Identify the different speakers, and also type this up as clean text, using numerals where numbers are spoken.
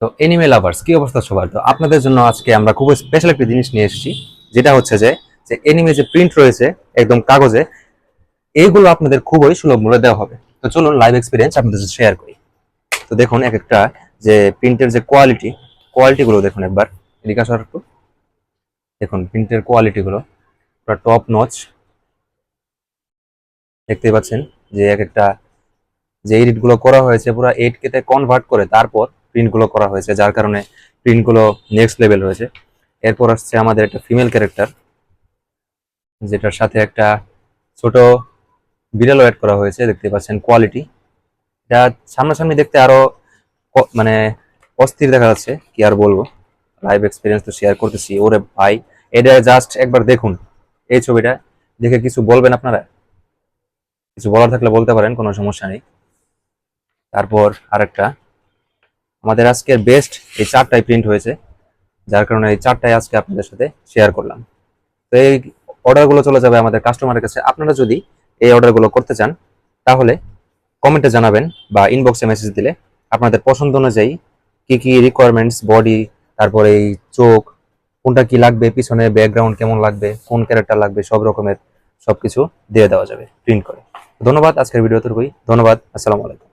Speaker 1: তো anime lovers কি অবস্থা সবার? তো আপনাদের জন্য আজকে আমরা খুব স্পেশাল একটা জিনিস নিয়ে এসেছি, যেটা হচ্ছে যে যে এনিমে যে প্রিন্ট রয়েছে একদম কাগজে, এইগুলো আপনাদের খুবই সুলভ মূল্যে দেওয়া হবে। তো চলুন লাইভ এক্সপিরিয়েন্স আপনাদের সাথে শেয়ার করি। তো দেখুন এক একটা যে প্রিন্টের যে কোয়ালিটি গুলো দেখুন একবার, এদিকে আসার একটু দেখুন প্রিন্টের কোয়ালিটি গুলো পুরো টপ নচ। দেখতেই পাচ্ছেন যে এক একটা যে এডিট গুলো করা হয়েছে পুরো 8K তে কনভার্ট করে তারপর প্রিন্ট গুলো করা হয়েছে, যার কারণে প্রিন্ট গুলো নেক্সট লেভেল হয়েছে। এরপর আসছে আমাদের একটা ফিমেল ক্যারেক্টার, যেটার সাথে একটা ছোট বিড়ালও অ্যাড করা হয়েছে। দেখতে পাচ্ছেন কোয়ালিটি, এটা সামনাসামনি দেখতে আরো মানে অস্থির দেখা যাচ্ছে, কি আর বলবো। লাইভ এক্সপিরিয়েন্স তো শেয়ার করতেছি। ওরে ভাই, এটা জাস্ট একবার দেখুন এই ছবিটা, দেখে কিছু বলবেন আপনারা? কিছু বলার থাকলে বলতে পারেন, কোনো সমস্যা নেই। তারপর আরেকটা আমাদের আজকের বেস্ট, এই চারটায় প্রিন্ট হয়েছে, যার কারণে এই চারটায় আজকে আপনাদের সাথে শেয়ার করলাম। তো এই অর্ডারগুলো চলে যাবে আমাদের কাস্টমারের কাছে। আপনারা যদি এই অর্ডারগুলো করতে চান তাহলে কমেন্টে জানাবেন বা ইনবক্সে মেসেজ দিলে আপনাদের পছন্দ অনুযায়ী কি কি রিকোয়ারমেন্টস, বডি, তারপরে এই চোখ, কোনটা কি লাগবে, পিছনে ব্যাকগ্রাউন্ড কেমন লাগবে, কোন ক্যারেক্টার লাগবে, সব রকমের সবকিছু দিয়ে দেওয়া যাবে প্রিন্ট করে। ধন্যবাদ, আজকের ভিডিও তৈরি। ধন্যবাদ, আসসালামু আলাইকুম।